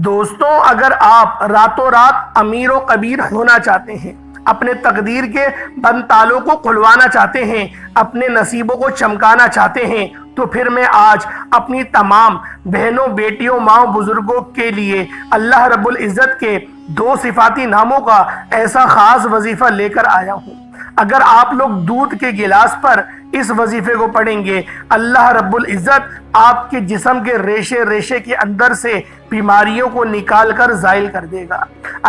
دوستوں، اگر آپ راتوں رات امیر و کبیر ہونا چاہتے ہیں، اپنے تقدیر کے بند تالوں کو کھلوانا چاہتے ہیں، اپنے نصیبوں کو چمکانا چاہتے ہیں، تو پھر میں آج اپنی تمام بہنوں، بیٹیوں، ماؤں، بزرگوں کے لیے اللہ رب العزت کے 2 صفاتی ناموں کا ایسا خاص وظیفہ لے کر آیا ہوں۔ اگر آپ لوگ دودھ کے گلاس پر اس وظیفے کو پڑھیں گے، اللہ رب العزت آپ کے جسم کے ریشے ریشے کے اندر سے بیماریوں کو نکال کر زائل کر دے گا۔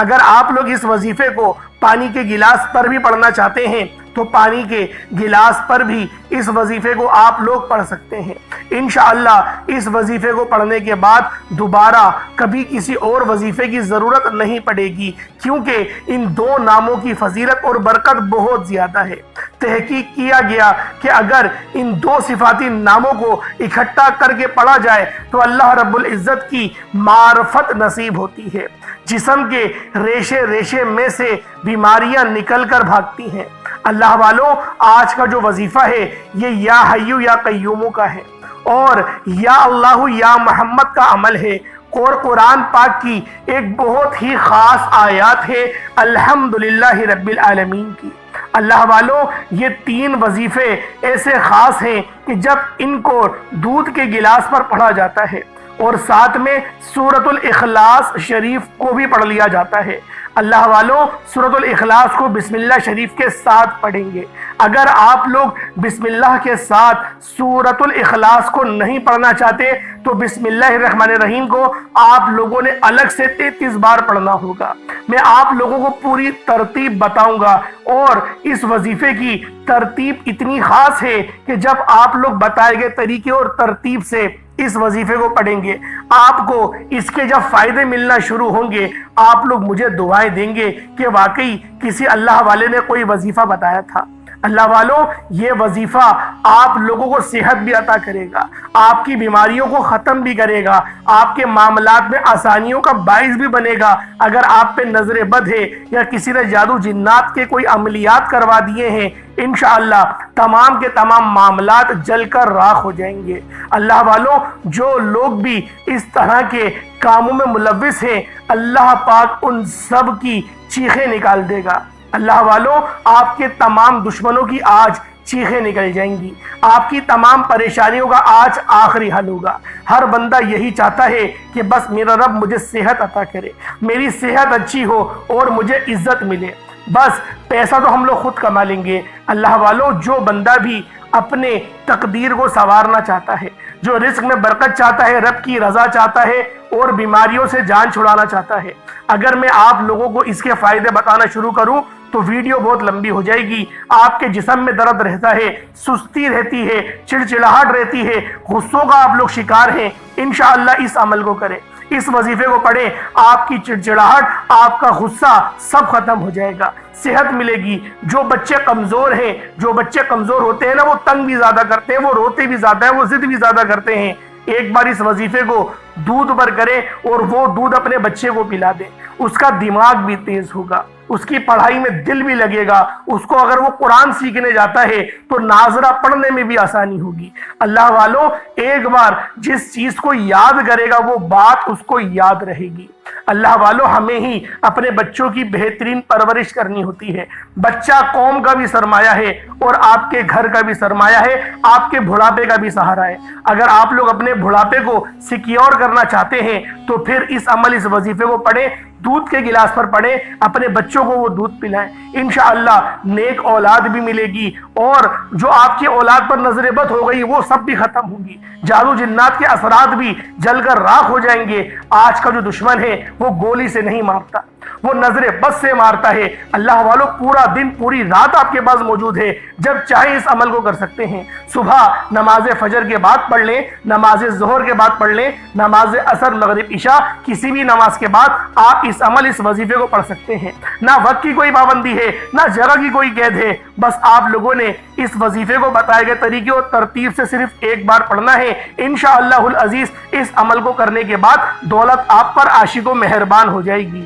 اگر آپ لوگ اس وظیفے کو پانی کے گلاس پر بھی پڑھنا چاہتے ہیں تو پانی کے گلاس پر بھی اس وظیفے کو آپ لوگ پڑھ سکتے ہیں۔ انشاءاللہ اس وظیفے کو پڑھنے کے بعد دوبارہ کبھی کسی اور وظیفے کی ضرورت نہیں پڑے گی، کیونکہ ان 2 ناموں کی فضیلت اور برکت بہت زیادہ ہے۔ تحقیق کیا گیا کہ اگر ان 2 صفاتی ناموں کو اکٹھا کر کے پڑھا جائے تو اللہ رب العزت کی معرفت نصیب ہوتی ہے، جسم کے ریشے ریشے میں سے بیماریاں نکل کر بھاگتی ہیں۔ اللہ والوں، آج کا جو وظیفہ ہے یہ یا حیو یا قیوموں کا ہے اور یا اللہ یا محمد کا عمل ہے، اور قرآن پاک کی ایک بہت ہی خاص آیات ہے الحمدللہ رب العالمین کی۔ اللہ والوں، یہ 3 وظیفے ایسے خاص ہیں کہ جب ان کو دودھ کے گلاس پر پڑھا جاتا ہے اور ساتھ میں سورۃ الاخلاص شریف کو بھی پڑھ لیا جاتا ہے۔ اللہ والوں، سورۃ الاخلاص کو بسم اللہ شریف کے ساتھ پڑھیں گے۔ اگر آپ لوگ بسم اللہ کے ساتھ سورۃ الاخلاص کو نہیں پڑھنا چاہتے تو بسم اللہ الرحمن الرحیم کو آپ لوگوں نے الگ سے 33 بار پڑھنا ہوگا۔ میں آپ لوگوں کو پوری ترتیب بتاؤں گا، اور اس وظیفے کی ترتیب اتنی خاص ہے کہ جب آپ لوگ بتائے گئے طریقے اور ترتیب سے اس وظیفے کو پڑھیں گے، آپ کو اس کے جب فائدے ملنا شروع ہوں گے، آپ لوگ مجھے دعائیں دیں گے کہ واقعی کسی اللہ والے نے کوئی وظیفہ بتایا تھا۔ اللہ والوں، یہ وظیفہ آپ لوگوں کو صحت بھی عطا کرے گا، آپ کی بیماریوں کو ختم بھی کرے گا، آپ کے معاملات میں آسانیوں کا باعث بھی بنے گا۔ اگر آپ پہ نظر بد ہے یا کسی نے جادو جنات کے کوئی عملیات کروا دیے ہیں، انشاءاللہ تمام کے تمام معاملات جل کر راکھ ہو جائیں گے۔ اللہ والوں، جو لوگ بھی اس طرح کے کاموں میں ملوث ہیں، اللہ پاک ان سب کی چیخیں نکال دے گا۔ اللہ والوں، آپ کے تمام دشمنوں کی آج چیخیں نکل جائیں گی، آپ کی تمام پریشانیوں کا آج آخری حل ہوگا۔ ہر بندہ یہی چاہتا ہے کہ بس میرا رب مجھے صحت عطا کرے، میری صحت اچھی ہو اور مجھے عزت ملے۔ بس پیسہ تو ہم لوگ خود کما لیں گے۔ اللہ والوں، جو بندہ بھی اپنے تقدیر کو سنوارنا چاہتا ہے، جو رزق میں برکت چاہتا ہے، رب کی رضا چاہتا ہے اور بیماریوں سے جان چھڑانا چاہتا ہے، اگر میں آپ لوگوں کو اس کے فائدے بتانا شروع کروں تو ویڈیو بہت لمبی ہو جائے گی۔ آپ کے جسم میں درد رہتا ہے، سستی رہتی ہے، چڑچڑاہٹ رہتی ہے، غصوں کا آپ لوگ شکار ہیں، انشاءاللہ اس عمل کو کریں، اس وظیفے کو پڑھیں، آپ کی چڑچڑاہٹ، آپ کا غصہ سب ختم ہو جائے گا، صحت ملے گی۔ جو بچے کمزور ہیں، جو بچے کمزور ہوتے ہیں نا، وہ تنگ بھی زیادہ کرتے ہیں، وہ روتے بھی زیادہ ہیں، وہ ضد بھی زیادہ کرتے ہیں، ایک بار اس وظیفے کو دودھ پر کریں اور وہ دودھ اپنے بچے کو پلا دیں، اس کا دماغ بھی تیز ہوگا، اس کی پڑھائی میں دل بھی لگے گا، اس کو اگر وہ قرآن سیکھنے جاتا ہے تو ناظرہ پڑھنے میں بھی آسانی ہوگی۔ اللہ والوں، ایک بار جس چیز کو یاد کرے گا وہ بات اس کو یاد رہے گی۔ اللہ والوں، ہمیں ہی اپنے بچوں کی بہترین پرورش کرنی ہوتی ہے۔ بچہ قوم کا بھی سرمایہ ہے اور آپ کے گھر کا بھی سرمایہ ہے، آپ کے بڑھاپے کا بھی سہارا ہے۔ اگر آپ لوگ اپنے بڑھاپے کو سیکیور کرنا چاہتے ہیں تو پھر اس وظیفے کو پڑھیں، دودھ کے گلاس پر پڑھیں، اپنے بچوں کو وہ دودھ پلائیں، انشاءاللہ نیک اولاد بھی ملے گی، اور جو آپ کی اولاد پر نظر بد ہو گئی وہ سب بھی ختم ہوگی، جادو جنات کے اثرات بھی جل کر راکھ ہو جائیں گے۔ آج کا جو دشمن ہے وہ گولی سے نہیں مارتا، وہ نظر بد سے مارتا ہے۔ اللہ والوں، پورا دن پوری رات آپ کے پاس موجود ہے، جب چاہے اس عمل کو کر سکتے ہیں۔ صبح نماز فجر کے بعد پڑھ لیں، نماز ظہر کے بعد پڑھ لیں، نماز عصر، مغرب، عشاء، کسی بھی نماز کے بعد آپ اس وظیفے کو پڑھ سکتے ہیں۔ نہ وقت کی کوئی پابندی ہے، نہ جگہ کی کوئی قید ہے، بس آپ لوگوں نے اس وظیفے کو بتائے گئے طریقے اور ترتیب سے صرف ایک بار پڑھنا ہے۔ انشاءاللہ العزیز اس عمل کو کرنے کے بعد دولت آپ پر عاشق و مہربان ہو جائے گی۔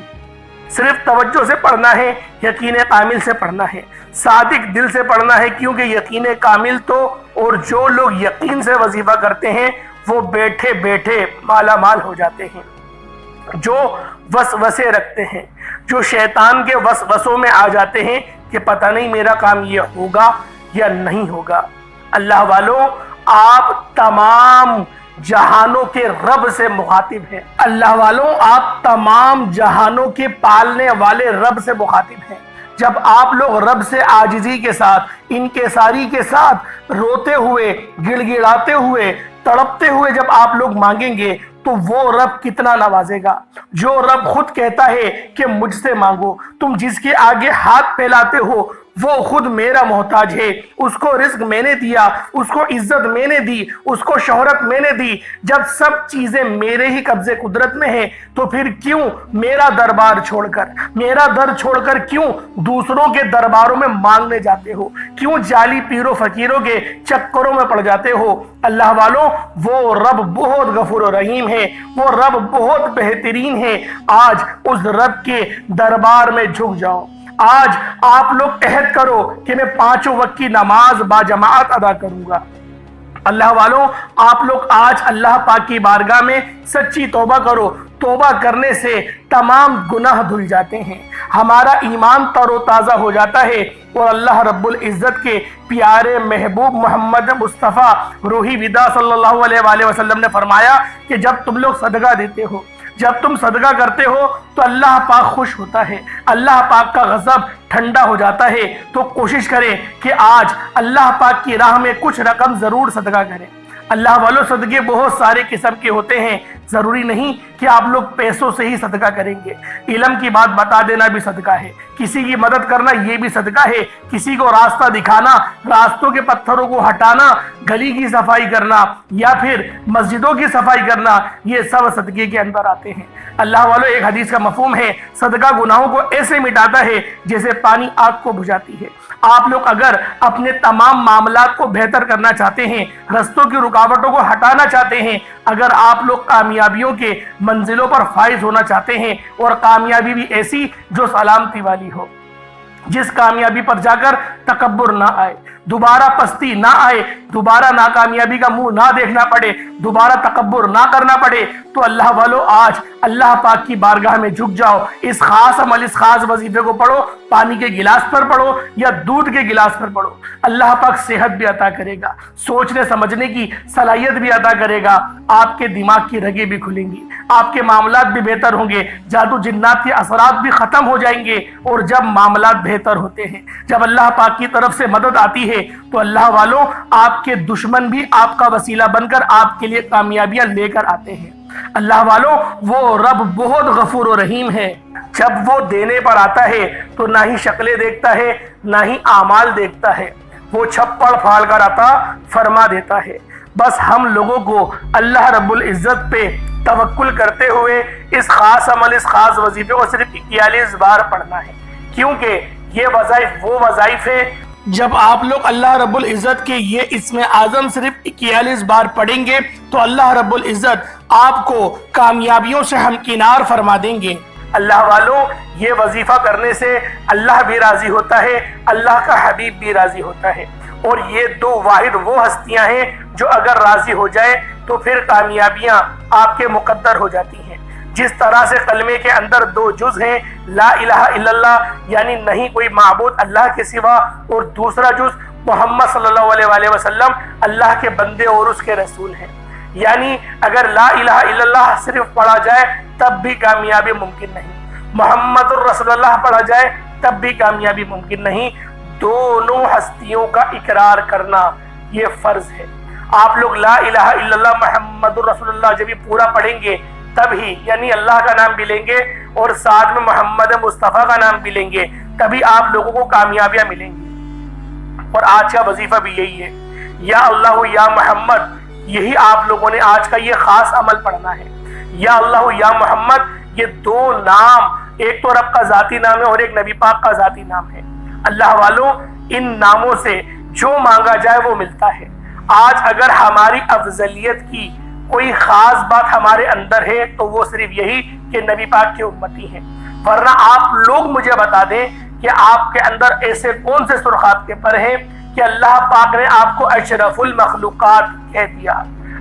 صرف توجہ سے پڑھنا ہے، یقین کامل سے پڑھنا ہے، صادق دل سے پڑھنا ہے، کیونکہ یقین کامل تو اور جو لوگ یقین سے وظیفہ کرتے ہیں وہ بیٹھے بیٹھے مالا مال ہو جاتے ہیں۔ جو وسوسے رکھتے ہیں، جو شیطان کے وسوسوں میں آ جاتے ہیں کہ پتہ نہیں میرا کام یہ ہوگا یا نہیں ہوگا۔ اللہ والوں، آپ تمام جہانوں کے رب سے مخاطب ہیں۔ اللہ والوں، آپ تمام جہانوں کے پالنے والے رب سے مخاطب ہیں۔ جب آپ لوگ رب سے عاجزی کے ساتھ، انکساری کے ساتھ، روتے ہوئے، گڑ گڑاتے ہوئے، تڑپتے ہوئے جب آپ لوگ مانگیں گے تو وہ رب کتنا نوازے گا۔ جو رب خود کہتا ہے کہ مجھ سے مانگو، تم جس کے آگے ہاتھ پھیلاتے ہو وہ خود میرا محتاج ہے، اس کو رزق میں نے دیا، اس کو عزت میں نے دی، اس کو شہرت میں نے دی۔ جب سب چیزیں میرے ہی قبضے قدرت میں ہیں تو پھر کیوں میرا دربار چھوڑ کر، میرا در چھوڑ کر کیوں دوسروں کے درباروں میں مانگنے جاتے ہو؟ کیوں جعلی پیروں فقیروں کے چکروں میں پڑ جاتے ہو؟ اللہ والوں، وہ رب بہت غفور و رحیم ہے، وہ رب بہت بہترین ہے۔ آج اس رب کے دربار میں جھک جاؤ۔ آج آپ لوگ عہد کرو کہ میں 5 وقت کی نماز باجماعت ادا کروں گا۔ اللہ والوں، آپ لوگ آج اللہ پاک کی بارگاہ میں سچی توبہ کرو۔ توبہ کرنے سے تمام گناہ دھل جاتے ہیں، ہمارا ایمان تر و تازہ ہو جاتا ہے، اور اللہ رب العزت کے پیارے محبوب محمد مصطفیٰ روحی ودا صلی اللہ علیہ وآلہ وسلم نے فرمایا کہ جب تم لوگ صدقہ دیتے ہو، جب تم صدقہ کرتے ہو تو اللہ پاک خوش ہوتا ہے، اللہ پاک کا غضب ٹھنڈا ہو جاتا ہے۔ تو کوشش کریں کہ آج اللہ پاک کی راہ میں کچھ رقم ضرور صدقہ کریں۔ اللہ والوں، صدقے بہت سارے قسم کے ہوتے ہیں، ضروری نہیں کہ آپ لوگ پیسوں سے ہی صدقہ کریں گے۔ علم کی بات بتا دینا بھی صدقہ ہے، کسی کی مدد کرنا یہ بھی صدقہ ہے، کسی کو راستہ دکھانا، راستوں کے پتھروں کو ہٹانا، گلی کی صفائی کرنا یا پھر مسجدوں کی صفائی کرنا، یہ سب صدقے کے اندر آتے ہیں۔ اللہ والوں، ایک حدیث کا مفہوم ہے، صدقہ گناہوں کو ایسے مٹاتا ہے جیسے پانی آگ کو بجھاتی ہے۔ آپ لوگ اگر اپنے تمام معاملات کو بہتر کرنا چاہتے ہیں، رستوں کی رکاوٹوں کو ہٹانا چاہتے ہیں، اگر آپ لوگ کامیابیوں کے منزلوں پر فائز ہونا چاہتے ہیں، اور کامیابی بھی ایسی جو سلامتی والی ہو، جس کامیابی پر جا کر تکبر نہ آئے، دوبارہ پستی نہ آئے، دوبارہ ناکامیابی کا منہ نہ دیکھنا پڑے، دوبارہ تکبر نہ کرنا پڑے، تو اللہ والو آج اللہ پاک کی بارگاہ میں جھک جاؤ۔ اس خاص عمل، اس خاص وظیفے کو پڑھو، پانی کے گلاس پر پڑھو یا دودھ کے گلاس پر پڑھو۔ اللہ پاک صحت بھی عطا کرے گا، سوچنے سمجھنے کی صلاحیت بھی عطا کرے گا، آپ کے دماغ کی رگیں بھی کھلیں گی، آپ کے معاملات بھی بہتر ہوں گے، جادو جنات کے اثرات بھی ختم ہو جائیں گے۔ اور جب معاملات بہتر ہوتے ہیں، جب اللہ پاک کی طرف سے مدد آتی ہے، تو اللہ والوں، آپ کے دشمن بھی آپ کا وسیلہ بن کر آپ کے لیے کامیابیاں لے کر آتے ہیں۔ اللہ والوں، وہ رب بہت غفور و رحیم ہے، جب وہ دینے پر آتا ہے تو نہ ہی شکلیں دیکھتا ہے نہ ہی اعمال دیکھتا ہے، وہ چھپڑ پھاڑ کر عطا فرما دیتا ہے۔ بس ہم لوگوں کو اللہ رب العزت پہ توکل کرتے ہوئے اس خاص عمل، اس خاص وظیفے کو صرف 41 بار پڑھنا ہے، کیونکہ یہ وظائف وہ وظائف ہیں جب آپ لوگ اللہ رب العزت کے یہ اسم اعظم صرف 41 بار پڑھیں گے تو اللہ رب العزت آپ کو کامیابیوں سے ہمکنار فرما دیں گے۔ اللہ والوں، یہ وظیفہ کرنے سے اللہ بھی راضی ہوتا ہے، اللہ کا حبیب بھی راضی ہوتا ہے، اور یہ دو واحد وہ ہستیاں ہیں جو اگر راضی ہو جائے تو پھر کامیابیاں آپ کے مقدر ہو جاتی ہیں۔ جس طرح سے کلمے کے اندر 2 جز ہیں، لا الہ الا اللہ یعنی نہیں کوئی معبود اللہ کے سوا، اور دوسرا جز محمد صلی اللہ علیہ وآلہ وسلم اللہ کے بندے اور اس کے رسول ہیں، یعنی اگر لا الہ الا اللہ صرف پڑھا جائے تب بھی کامیابی ممکن نہیں، محمد الرسول اللہ پڑھا جائے تب بھی کامیابی ممکن نہیں۔ دونوں ہستیوں کا اقرار کرنا یہ فرض ہے۔ آپ لوگ لا الہ الا اللہ محمد الرسول اللہ جب یہ پورا پڑھیں گے تب ہی، یعنی اللہ کا نام بھی لیں گے اور ساتھ میں محمد مصطفیٰ کا نام بھی لیں گے، تبھی آپ لوگوں کو کامیابیاں ملیں گی۔ اور آج کا وظیفہ بھی یہی ہے، یا اللہ یا محمد، یہی آپ لوگوں نے آج کا یہ خاص عمل پڑھنا ہے۔ یا اللہ یا محمد، یہ 2 نام، ایک تو رب کا ذاتی نام ہے اور ایک نبی پاک کا ذاتی نام ہے۔ اللہ والوں، ان ناموں سے جو مانگا جائے وہ ملتا ہے۔ آج اگر ہماری افضلیت کی کوئی خاص بات ہمارے اندر ہے تو وہ صرف یہی کہ نبی پاک کے امتی ہیں، ورنہ آپ لوگ مجھے بتا دیں کہ آپ کے اندر ایسے کون سے سرخات کے پر ہیں کہ اللہ پاک نے آپ کو اشرف المخلوقات کہہ دیا،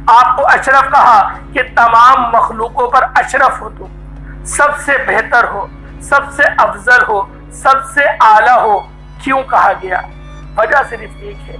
آپ کو اشرف کہا کہ تمام مخلوقوں پر اشرف ہو تم۔ سب سے بہتر ہو، سب سے افضل ہو، سب سے اعلیٰ ہو، کیوں کہا گیا؟ وجہ صرف ایک ہے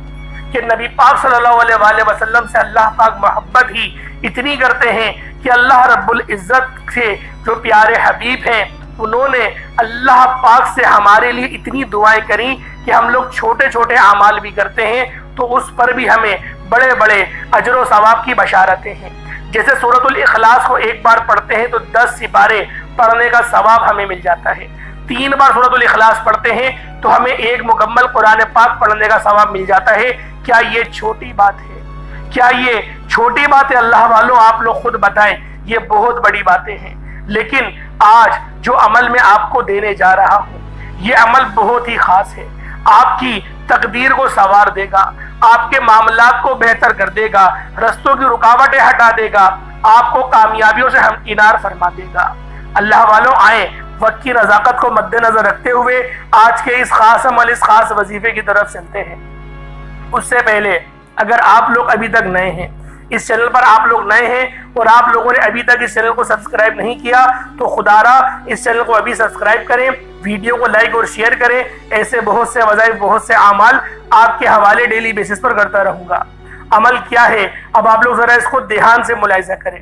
کہ نبی پاک صلی اللہ علیہ وآلہ وسلم سے اللہ پاک محبت ہی اتنی کرتے ہیں کہ اللہ رب العزت سے جو پیارے حبیب ہیں انہوں نے اللہ پاک سے ہمارے لیے اتنی دعائیں کریں کہ ہم لوگ چھوٹے چھوٹے اعمال بھی کرتے ہیں تو اس پر بھی ہمیں بڑے بڑے اجر و ثواب کی بشارتیں ہیں۔ جیسے سورۃ الاخلاص کو ایک بار پڑھتے ہیں تو 10 سپارے پڑھنے کا ثواب ہمیں مل جاتا ہے، 3 بار سورۃ الاخلاص پڑھتے ہیں تو ہمیں 1 مکمل قرآن پاک پڑھنے کا ثواب مل جاتا ہے۔ کیا یہ چھوٹی بات ہے؟ کیا یہ چھوٹی بات ہے؟ اللہ والوں آپ لوگ خود بتائیں، یہ بہت بڑی باتیں ہیں۔ لیکن آج جو عمل میں آپ کو دینے جا رہا ہوں یہ عمل بہت ہی خاص ہے، آپ کی تقدیر کو سنوار دے گا، آپ کے معاملات کو بہتر کر دے گا، رستوں کی رکاوٹیں ہٹا دے گا، آپ کو کامیابیوں سے ہمکنار فرما دے گا۔ اللہ والوں آئیں وقت کی نزاکت کو مد نظر رکھتے ہوئے آج کے اس خاص عمل، اس خاص وظیفے کی طرف چلتے ہیں۔ اس سے پہلے اگر آپ لوگ ابھی تک نئے ہیں، اس چینل پر آپ لوگ نئے ہیں اور آپ لوگوں نے ابھی تک اس چینل کو سبسکرائب نہیں کیا تو خدا را اس چینل کو ابھی سبسکرائب کریں، ویڈیو کو لائک اور شیئر کریں۔ ایسے بہت سے وظائف، بہت سے اعمال آپ کے حوالے ڈیلی بیسس پر کرتا رہوں گا۔ عمل کیا ہے اب آپ لوگ ذرا اس کو دھیان سے ملاحظہ کریں،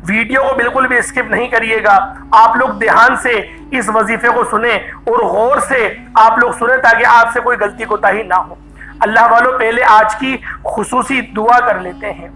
ویڈیو کو بالکل بھی اسکپ نہیں کریے گا، آپ لوگ دھیان سے اس وظیفے کو سنیں اور غور سے آپ لوگ سنیں تاکہ آپ سے کوئی غلطی کوتاہی نہ ہو۔ اللہ والوں پہلے آج کی خصوصی دعا کر لیتے ہیں،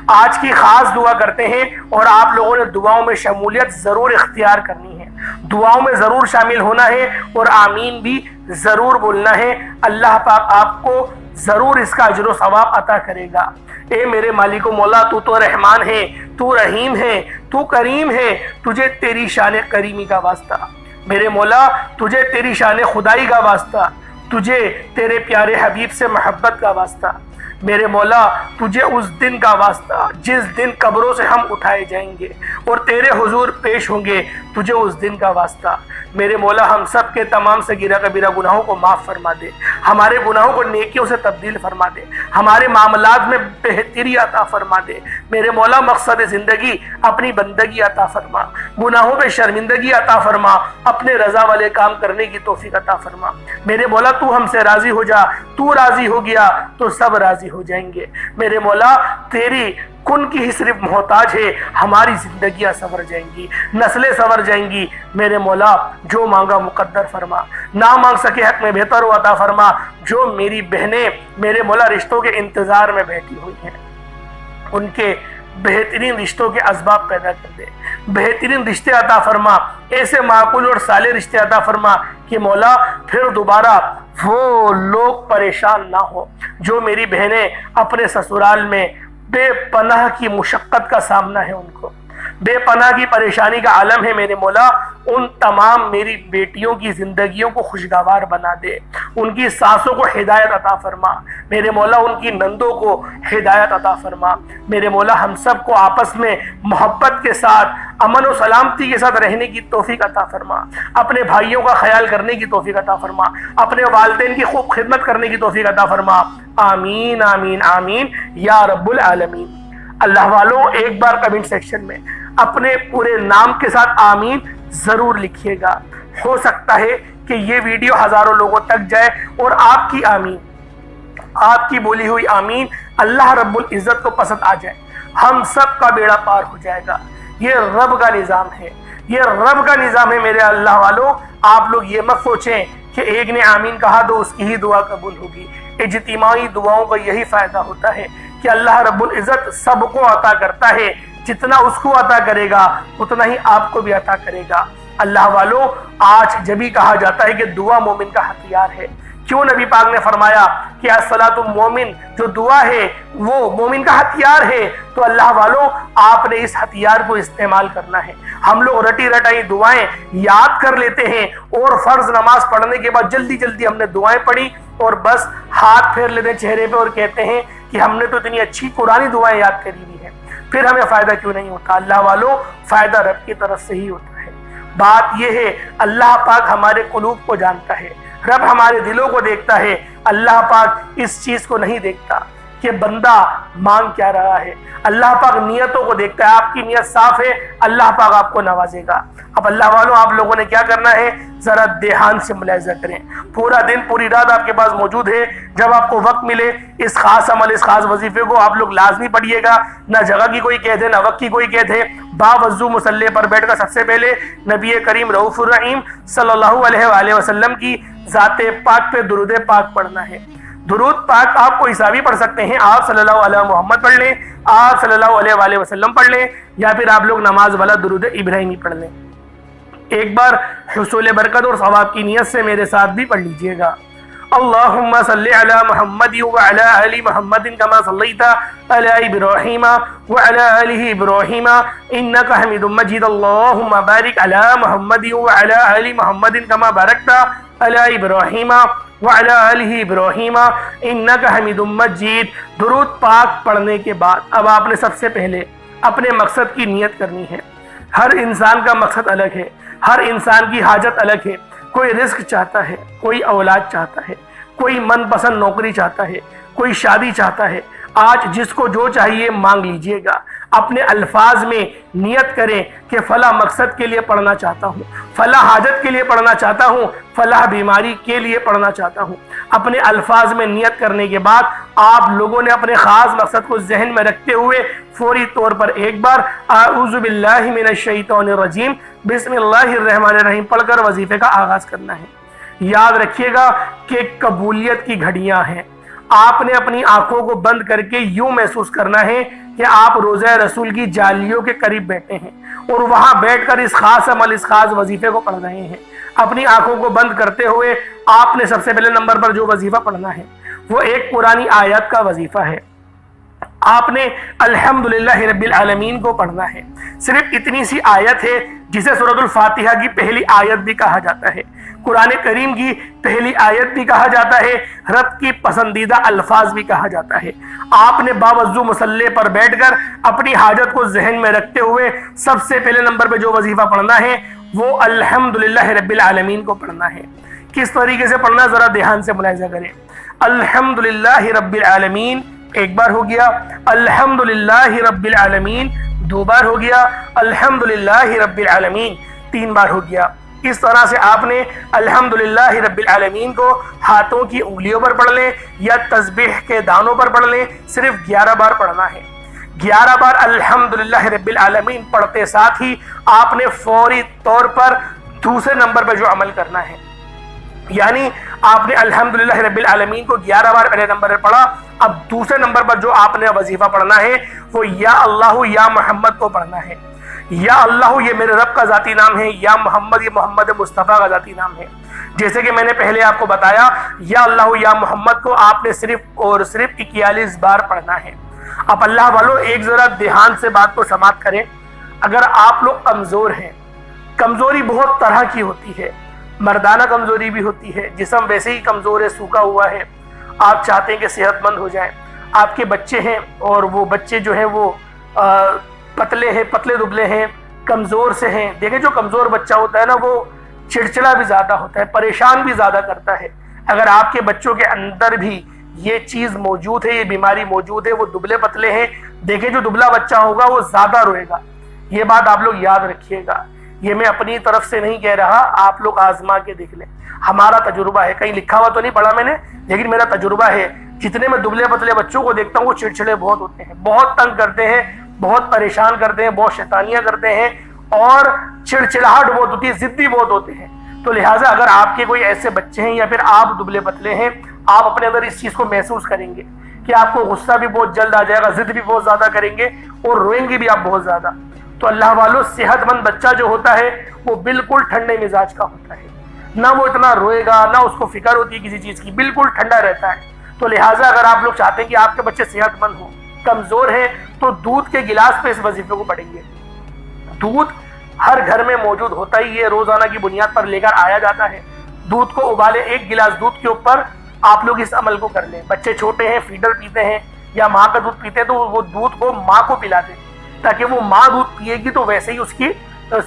آج کی خاص دعا کرتے ہیں اور آپ لوگوں نے دعاؤں میں شمولیت ضرور اختیار کرنی ہے، دعاؤں میں ضرور شامل ہونا ہے اور آمین بھی ضرور بولنا ہے۔ اللہ پاک آپ کو ضرور اس کا اجر و ثواب عطا کرے گا۔ اے میرے مالک و مولا، تو تو رحمان ہے، تو رحیم ہے، تو کریم ہے، تجھے تیری شان کریمی کا واسطہ۔ میرے مولا تجھے تیری شان خدائی کا واسطہ، تجھے تیرے پیارے حبیب سے محبت کا واسطہ۔ میرے مولا تجھے اس دن کا واسطہ جس دن قبروں سے ہم اٹھائے جائیں گے اور تیرے حضور پیش ہوں گے، تجھے اس دن کا واسطہ۔ میرے مولا ہم سب کے تمام صغیرہ کبیرہ گناہوں کو معاف فرما دے، ہمارے گناہوں کو نیکیوں سے تبدیل فرما دے، ہمارے معاملات میں بہتری عطا فرما دے۔ میرے مولا مقصد زندگی اپنی بندگی عطا فرما، گناہوں پہ شرمندگی عطا فرما، اپنے رضا والے کام کرنے کی توفیق عطا فرما۔ میرے مولا تو ہم سے راضی ہو جا، تو راضی ہو گیا تو سب راضی ہو جائیں گے۔ میرے مولا تیری کن کی ہی صرف محتاج ہے، ہماری زندگیاں سنور جائیں گی، نسلیں سنور جائیں گی۔ میرے مولا جو مانگا مقدر فرما، نہ مانگ سکے حق میں بہتر و عطا فرما۔ جو میری بہنیں میرے مولا رشتوں کے انتظار میں بیٹھی ہوئی ہیں ان کے بہترین رشتوں کے اسباب پیدا کر دے، بہترین رشتے عطا فرما، ایسے معقول اور صالح رشتے عطا فرما کہ مولا پھر دوبارہ وہ لوگ پریشان نہ ہو جو میری بہنیں اپنے سسرال میں بے پناہ کی مشقت کا سامنا ہے، ان کو بے پناہ کی پریشانی کا عالم ہے۔ میرے مولا ان تمام میری بیٹیوں کی زندگیوں کو خوشگوار بنا دے، ان کی ساسوں کو ہدایت عطا فرما۔ میرے مولا ان کی نندوں کو ہدایت عطا فرما۔ میرے مولا ہم سب کو آپس میں محبت کے ساتھ، امن و سلامتی کے ساتھ رہنے کی توفیق عطا فرما، اپنے بھائیوں کا خیال کرنے کی توفیق عطا فرما، اپنے والدین کی خوب خدمت کرنے کی توفیق عطا فرما۔ آمین آمین آمین یا رب العالمین۔ اللہ والوں ایک بار کمنٹ سیکشن میں اپنے پورے نام کے ساتھ آمین ضرور لکھیے گا، ہو سکتا ہے کہ یہ ویڈیو ہزاروں لوگوں تک جائے اور آپ کی آمین، آپ کی بولی ہوئی آمین اللہ رب العزت کو پسند آ جائے، ہم سب کا بیڑا پار ہو جائے گا۔ یہ رب کا نظام ہے، یہ رب کا نظام ہے۔ میرے اللہ والوں آپ لوگ یہ مت سوچیں کہ ایک نے آمین کہا تو اس کی ہی دعا قبول ہوگی۔ اجتماعی دعاؤں کا یہی فائدہ ہوتا ہے کہ اللہ رب العزت سب کو عطا کرتا ہے، جتنا اس کو عطا کرے گا اتنا ہی آپ کو بھی عطا کرے گا۔ اللہ والوں آج جب ہی کہا جاتا ہے کہ دعا مومن کا ہتھیار ہے، کیوں نبی پاک نے فرمایا کہ الصلاۃ مومن، جو دعا ہے وہ مومن کا ہتھیار ہے، تو اللہ والوں آپ نے اس ہتھیار کو استعمال کرنا ہے۔ ہم لوگ رٹی رٹائی دعائیں یاد کر لیتے ہیں اور فرض نماز پڑھنے کے بعد جلدی جلدی ہم نے دعائیں پڑھی اور بس ہاتھ پھیر لیتے ہیں چہرے پہ اور کہتے ہیں کہ ہم نے تو اتنی اچھی قرآنی دعائیں یاد کری ہوئی ہیں، پھر ہمیں فائدہ کیوں نہیں ہوتا؟ اللہ والوں فائدہ رب کی طرف سے ہی ہوتا ہے۔ بات یہ ہے اللہ پاک ہمارے قلوب کو جانتا ہے، رب ہمارے دلوں کو دیکھتا ہے، اللہ پاک اس چیز کو نہیں دیکھتا کہ بندہ مانگ کیا رہا ہے۔ اللہ پاک نیتوں کو دیکھتا ہے، آپ کی نیت صاف ہے، اللہ پاک آپ کو نوازے گا۔ اب اللہ والوں، آپ لوگوں نے کیا کرنا ہے، ذرا دھیان سے ملاحظہ کریں۔ پورا دن پوری رات آپ کے پاس موجود ہے، جب آپ کو وقت ملے اس خاص عمل، اس خاص وظیفے کو آپ لوگ لازمی پڑھیے گا۔ نہ جگہ کی کوئی قید ہے، نہ وقت کی کوئی قید ہے۔ باوضو مصلی پر بیٹھ کر سب سے پہلے نبی کریم رؤوف الرحیم صلی اللہ علیہ وآلہ وسلم کی ذات پاک پہ درود پاک پڑھنا ہے۔ درود پاک آپ کو عیسیٰ بھی پڑھ سکتے ہیں، آپ صلی اللہ علیہ محمد پڑھ لیں، آپ صلی اللہ علیہ وآلہ وسلم پڑھ لیں، یا پھر آپ لوگ نماز والا درود ابراہیمی پڑھ لیں۔ ایک بار حصول برکت اور ثواب کی نیت سے میرے ساتھ بھی پڑھ لیجئے گا۔ اللہم صلی علی محمد وعلی آل محمد کما صلیت علی ابراہیم وعلی آل ابراہیم انک حمید مجید۔ اللہم بارک علی محمد وعلی آل محمد کما بارکت علی ابراہیم وعلی آل ابراہیم انک حمید مجید۔ درود پاک پڑھنے کے بعد اب آپ نے سب سے پہلے اپنے مقصد کی نیت کرنی ہے۔ ہر انسان کا مقصد الگ ہے، ہر انسان کی حاجت الگ ہے۔ کوئی رزق چاہتا ہے، کوئی اولاد چاہتا ہے، کوئی من پسند نوکری چاہتا ہے، کوئی شادی چاہتا ہے۔ آج جس کو جو چاہیے مانگ لیجئے گا۔ اپنے الفاظ میں نیت کریں کہ فلاں مقصد کے لیے پڑھنا چاہتا ہوں، فلاں حاجت کے لیے پڑھنا چاہتا ہوں، فلاں بیماری کے لیے پڑھنا چاہتا ہوں۔ اپنے الفاظ میں نیت کرنے کے بعد آپ لوگوں نے اپنے خاص مقصد کو ذہن میں رکھتے ہوئے فوری طور پر ایک بار اعوذ باللہ من الشیطان الرجیم بسم اللہ الرحمن الرحیم پڑھ کر وظیفے کا آغاز کرنا ہے۔ یاد رکھیے گا کہ قبولیت کی گھڑیاں ہیں۔ آپ نے اپنی آنکھوں کو بند کر کے یوں محسوس کرنا ہے کہ آپ روضہ رسول کی جالیوں کے قریب بیٹھے ہیں اور وہاں بیٹھ کر اس خاص عمل، اس خاص وظیفے کو پڑھ رہے ہیں۔ اپنی آنکھوں کو بند کرتے ہوئے آپ نے سب سے پہلے نمبر پر جو وظیفہ پڑھنا ہے وہ ایک قرآنی آیت کا وظیفہ ہے۔ آپ نے الحمدللہ رب العالمین کو پڑھنا ہے۔ صرف اتنی سی آیت ہے جسے سورۃ الفاتحہ کی پہلی آیت بھی کہا جاتا ہے، قرآن کریم کی پہلی آیت بھی کہا جاتا ہے، رب کی پسندیدہ الفاظ بھی کہا جاتا ہے۔ آپ نے باوضو مصلی پر بیٹھ کر اپنی حاجت کو ذہن میں رکھتے ہوئے سب سے پہلے نمبر پہ جو وظیفہ پڑھنا ہے وہ الحمدللہ رب العالمین کو پڑھنا ہے۔ کس طریقے سے پڑھنا ذرا دھیان سے ملاحظہ کریں۔ الحمدللہ رب العالمین ایک بار ہو گیا، الحمدللہ رب العالمین دو بار ہو گیا، الحمدللہ رب العالمین تین بار ہو گیا۔ اس طرح سے آپ نے الحمدللہ رب العالمین کو ہاتھوں کی انگلیوں پر پڑھ لیں یا تسبیح کے دانوں پر پڑھ لیں، صرف 11 بار پڑھنا ہے۔ 11 بار الحمدللہ رب العالمین پڑھتے ساتھ ہی آپ نے فوری طور پر دوسرے نمبر پر جو عمل کرنا ہے، یعنی آپ نے الحمدللہ رب العالمین کو 11 بار پہلے نمبر پر پڑھا، اب دوسرے نمبر پر جو آپ نے وظیفہ پڑھنا ہے وہ یا اللہ یا محمد کو پڑھنا ہے۔ یا اللہ یہ میرے رب کا ذاتی نام ہے، یا محمد یہ محمد مصطفیٰ کا ذاتی نام ہے۔ جیسے کہ میں نے پہلے آپ کو بتایا، یا اللہ یا محمد کو آپ نے صرف اور صرف 41 بار پڑھنا ہے۔ اب اللہ والوں ایک ذرا دھیان سے بات کو سماعت کریں۔ اگر آپ لوگ کمزور ہیں، کمزوری بہت طرح کی ہوتی ہے، مردانہ کمزوری بھی ہوتی ہے، جسم ویسے ہی کمزور ہے، سوکھا ہوا ہے، آپ چاہتے ہیں کہ صحت مند ہو جائیں، آپ کے بچے ہیں اور وہ بچے جو ہیں وہ پتلے ہیں، پتلے دبلے ہیں، کمزور سے ہیں۔ دیکھیں جو کمزور بچہ ہوتا ہے نا وہ چڑچڑا بھی زیادہ ہوتا ہے، پریشان بھی زیادہ کرتا ہے۔ اگر آپ کے بچوں کے اندر بھی یہ چیز موجود ہے، یہ بیماری موجود ہے، وہ دبلے پتلے ہیں، دیکھیں جو دبلا بچہ ہوگا وہ زیادہ روئے گا۔ یہ بات آپ لوگ یاد رکھیے گا، یہ میں اپنی طرف سے نہیں کہہ رہا، آپ لوگ آزما کے دیکھ لیں، ہمارا تجربہ ہے، کہیں لکھا ہوا تو نہیں پڑھا میں نے، لیکن میرا تجربہ ہے۔ جتنے میں دبلے پتلے بچوں کو دیکھتا ہوں وہ چڑچڑے بہت ہوتے ہیں، بہت تنگ کرتے ہیں، بہت پریشان کرتے ہیں، بہت شیطانیاں کرتے ہیں اور چڑچڑاہٹ بہت ہوتی ہے، ضدی بہت ہوتے ہیں۔ تو لہٰذا اگر آپ کے کوئی ایسے بچے ہیں یا پھر آپ دبلے پتلے ہیں، آپ اپنے اندر اس چیز کو محسوس کریں گے کہ آپ کو غصہ بھی بہت جلد آ جائے گا، ضد بھی بہت زیادہ کریں گے اور روئیں گے بھی آپ بہت زیادہ۔ تو اللہ والوں صحت مند بچہ جو ہوتا ہے وہ بالکل ٹھنڈے مزاج کا ہوتا ہے، نہ وہ اتنا روئے گا، نہ اس کو فکر ہوتی ہے کسی چیز کی، بالکل ٹھنڈا رہتا ہے۔ تو لہٰذا اگر آپ لوگ چاہتے ہیں کہ آپ کے بچے صحت مند ہوں، کمزور ہیں، تو دودھ کے گلاس پہ اس وظیفے کو پڑھیں گے۔ دودھ ہر گھر میں موجود ہوتا ہی ہے، روزانہ کی بنیاد پر لے کر آیا جاتا ہے۔ دودھ کو ابالے، ایک گلاس دودھ کے اوپر آپ لوگ اس عمل کو کر لیں۔ بچے چھوٹے ہیں، فیڈر پیتے ہیں یا ماں کا دودھ پیتے ہیں، تو وہ دودھ کو ماں کو پلا دیں تاکہ وہ ماں دودھ پیے گی تو ویسے ہی اس کی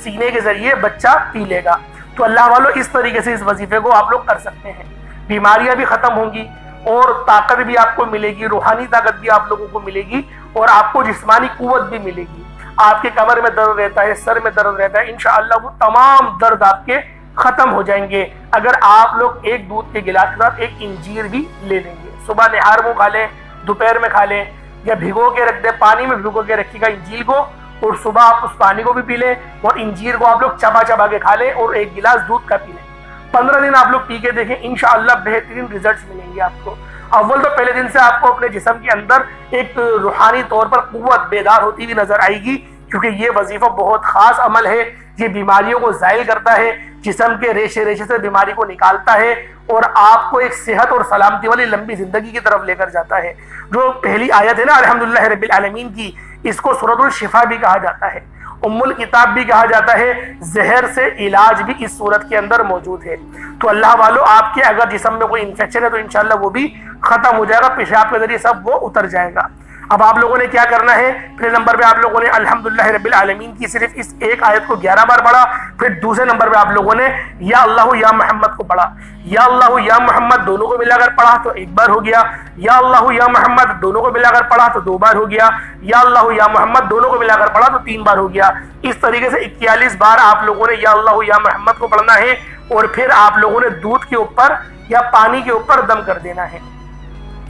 سینے کے ذریعے بچہ پی لے گا۔ تو اللہ والوں اس طریقے سے اس وظیفے کو آپ لوگ کر سکتے ہیں، بیماریاں بھی ختم ہوں گی اور طاقت بھی آپ کو ملے گی، روحانی طاقت بھی آپ لوگوں کو ملے گی، اور آپ کو جسمانی قوت بھی ملے گی۔ آپ کے کمر میں درد رہتا ہے، سر میں درد رہتا ہے، انشاءاللہ وہ تمام درد آپ کے ختم ہو جائیں گے اگر آپ لوگ ایک دودھ کے گلاس کے ساتھ ایک انجیر بھی لے لیں گے۔ صبح نہار منہ کھا لیں، دوپہر میں کھا لیں، یا بھگو کے رکھ دیں، پانی میں بھگو کے رکھیے گا انجیر کو، اور صبح آپ اس پانی کو بھی پی لیں اور انجیر کو آپ لوگ چبا چبا کے کھا لیں اور ایک گلاس دودھ کا پی لیں۔ 15 دن آپ لوگ پی کے دیکھیں، انشاءاللہ بہترین ریزلٹس ملیں گے آپ کو۔ اول تو پہلے دن سے آپ کو اپنے جسم کے اندر ایک روحانی طور پر قوت بیدار ہوتی ہوئی نظر آئے گی، کیونکہ یہ وظیفہ بہت خاص عمل ہے، یہ بیماریوں کو زائل کرتا ہے، جسم کے ریشے ریشے سے بیماری کو نکالتا ہے، اور آپ کو ایک صحت اور سلامتی والی لمبی زندگی کی طرف لے کر جاتا ہے۔ جو پہلی آیت ہے نا الحمدللہ رب العالمین کی، اس کو سورۃ الشفا بھی کہا جاتا ہے، ام الکتاب بھی کہا جاتا ہے، زہر سے علاج بھی اس صورت کے اندر موجود ہے۔ تو اللہ والو، آپ کے اگر جسم میں کوئی انفیکشن ہے تو انشاءاللہ وہ بھی ختم ہو جائے گا، پیشاب کے ذریعے سب وہ اتر جائے گا۔ اب آپ لوگوں نے کیا کرنا ہے، پہلے نمبر پہ آپ لوگوں نے الحمدللہ رب العالمین کی صرف اس ایک آیت کو 11 بار پڑھا، پھر دوسرے نمبر پہ آپ لوگوں نے یا اللہ یا محمد کو پڑھا۔ یا اللہ یا محمد دونوں کو ملا کر پڑھا تو ایک بار ہو گیا، یا اللہ یا محمد دونوں کو ملا کر پڑھا تو 2 بار ہو گیا، یا اللہ یا محمد دونوں کو ملا کر پڑھا تو 3 بار ہو گیا۔ اس طریقے سے 41 بار آپ لوگوں نے یا اللہ یا محمد کو پڑھنا ہے، اور پھر آپ لوگوں نے دودھ کے اوپر یا پانی کے اوپر دم کر دینا ہے۔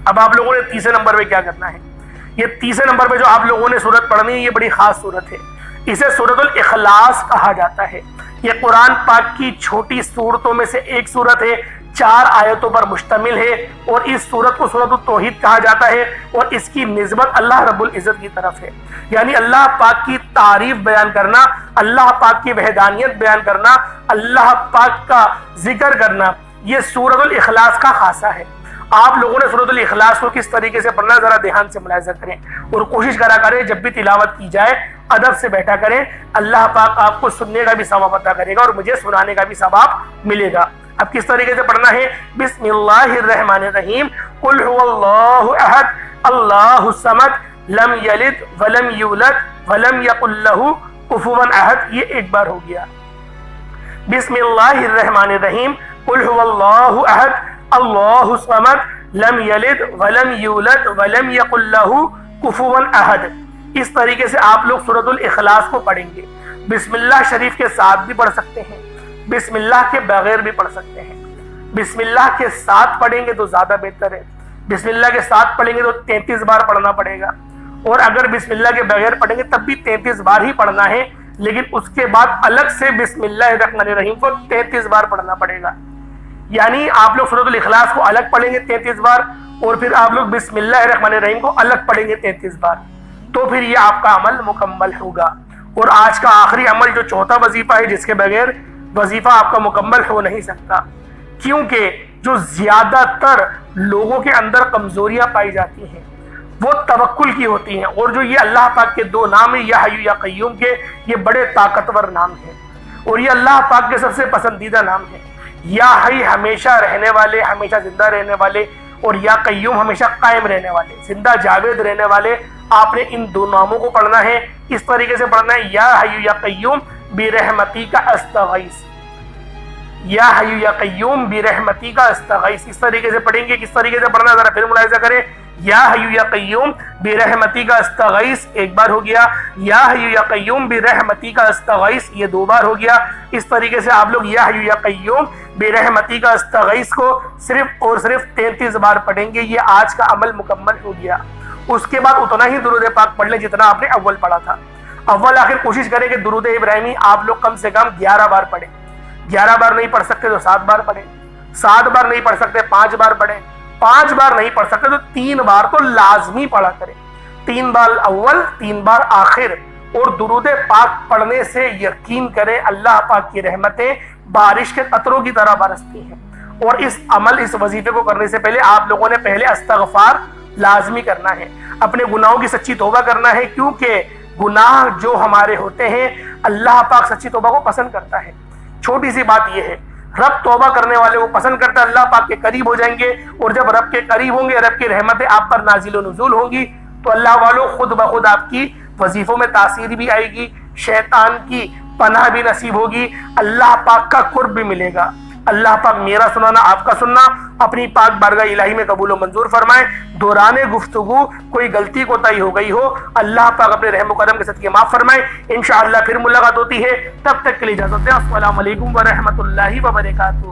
اب آپ لوگوں نے تیسرے نمبر پہ کیا کرنا ہے، یہ تیسرے نمبر پہ جو آپ لوگوں نے سورت پڑھنی ہے، یہ بڑی خاص سورت ہے، اسے سورۃ الاخلاص کہا جاتا ہے۔ یہ قرآن پاک کی چھوٹی سورتوں میں سے ایک سورت ہے، 4 آیتوں پر مشتمل ہے، اور اس سورت کو سورۃ التوحید کہا جاتا ہے، اور اس کی نسبت اللہ رب العزت کی طرف ہے، یعنی اللہ پاک کی تعریف بیان کرنا، اللہ پاک کی وحدانیت بیان کرنا، اللہ پاک کا ذکر کرنا، یہ سورۃ الاخلاص کا خاصہ ہے۔ آپ لوگوں نے سورۃ الاخلاص کو کس طریقے سے پڑھنا ہے ذرا دھیان سے ملاحظہ کریں، اور کوشش کرا کریں جب بھی تلاوت کی جائے ادب سے بیٹھا کریں، اللہ پاک آپ کو سننے کا بھی ثواب عطا کرے گا اور مجھے سنانے کا بھی ثواب ملے گا۔ اب کس طریقے سے پڑھنا ہے، بسم اللہ الرحمن الرحیم، قل هو اللہ احد اللہ الصمد لم یلد ولم یولد ولم یکن له کفوا احد، یہ ایک بار ہو گیا۔ بسم اللہ الرحمن الرحیم، قل هو اللہ احد اللہ الصمد لم یلد ولم یولد ولم یکن له کفوا احد۔ اس طریقے سے آپ لوگ سورۃ الاخلاص کو پڑھیں گے۔ بسم اللہ شریف کے ساتھ بھی پڑھ سکتے ہیں، بسم اللہ کے بغیر بھی پڑھ سکتے ہیں۔ بسم اللہ کے ساتھ پڑھیں گے تو زیادہ بہتر ہے، بسم اللہ کے ساتھ پڑھیں گے تو 33 بار پڑھنا پڑے گا، اور اگر بسم اللہ کے بغیر پڑھیں گے تب بھی 33 بار ہی پڑھنا ہے، لیکن اس کے بعد الگ سے بسم اللہ الرحمن الرحیم کو 33 بار پڑھنا پڑے گا۔ یعنی آپ لوگ سورۃ الاخلاص کو الگ پڑھیں گے 33 بار، اور پھر آپ لوگ بسم اللہ الرحمن الرحیم کو الگ پڑھیں گے 33 بار، تو پھر یہ آپ کا عمل مکمل ہوگا۔ اور آج کا آخری عمل جو چوتھا وظیفہ ہے، جس کے بغیر وظیفہ آپ کا مکمل ہو نہیں سکتا، کیونکہ جو زیادہ تر لوگوں کے اندر کمزوریاں پائی جاتی ہیں وہ توکل کی ہوتی ہیں، اور جو یہ اللہ پاک کے 2 نام ہیں، یا حی یا قیوم کے، یہ بڑے طاقتور نام ہیں، اور یہ اللہ پاک کے سب سے پسندیدہ نام ہیں۔ یا حی ہمیشہ رہنے والے، ہمیشہ زندہ رہنے والے، اور یا قیوم ہمیشہ قائم رہنے والے، زندہ جاوید رہنے والے۔ آپ نے ان 2 ناموں کو پڑھنا ہے، اس طریقے سے پڑھنا ہے، یا حی یا قیوم برحمتی کا استغیث، یا حی یا قیوم برحمتی کا استغیث، اس طریقے سے پڑھیں گے۔ کس طریقے سے پڑھنا ذرا پھر ملاحظہ کریں، یا حی یا قیوم برحمتی کا استغیث ایک بار ہو گیا، یا حی یا قیوم برحمتی کا استغیث یہ 2 بار ہو گیا۔ اس طریقے سے آپ لوگ یا حی یا قیوم برحمتی کا استغیث کو صرف اور صرف 33 بار پڑھیں گے، یہ آج کا عمل مکمل ہو گیا۔ اس کے بعد اتنا ہی درود پاک پڑھ لیں جتنا آپ نے اول پڑھا تھا۔ اول آخر کوشش کریں کہ درود ابراہیمی آپ لوگ کم سے کم 11 بار پڑھیں، 11 بار نہیں پڑھ سکتے تو 7 بار پڑھیں، 7 بار نہیں پڑھ سکتے 5 بار پڑھیں، 5 بار نہیں پڑھ سکتے تو 3 بار تو لازمی پڑھا کریں، 3 بار اول 3 بار آخر۔ اور درود پاک پڑھنے سے یقین کریں اللہ پاک کی رحمتیں بارش کے قطروں کی طرح برستی ہیں۔ اور اس عمل، اس وظیفے کو کرنے سے پہلے آپ لوگوں نے پہلے استغفار لازمی کرنا ہے، اپنے گناہوں کی سچی توبہ کرنا ہے، کیونکہ گناہ جو ہمارے ہوتے ہیں اللہ پاک سچی توبہ کو پسند کرتا ہے۔ چھوٹی سی بات یہ ہے، رب توبہ کرنے والے کو پسند کرتا ہے، اللہ پاک کے قریب ہو جائیں گے، اور جب رب کے قریب ہوں گے، رب کی رحمتیں آپ پر نازل و نزول ہوں گی، تو اللہ والوں خود بخود آپ کی وظیفوں میں تاثیر بھی آئے گی، شیطان کی پناہ بھی نصیب ہوگی، اللہ پاک کا قرب بھی ملے گا۔ اللہ پاک میرا سنانا آپ کا سننا اپنی پاک بارگاہ الہی میں قبول و منظور فرمائے. دوران گفتگو کوئی غلطی کوتاہی ہو گئی ہو اللہ پاک اپنے رحم و کرم کے صدقے معاف فرمائے. انشاءاللہ پھر ملاقات ہوتی ہے، تب تک کے لیے اجازت دیں. السلام علیکم ورحمۃ اللہ وبرکاتہ.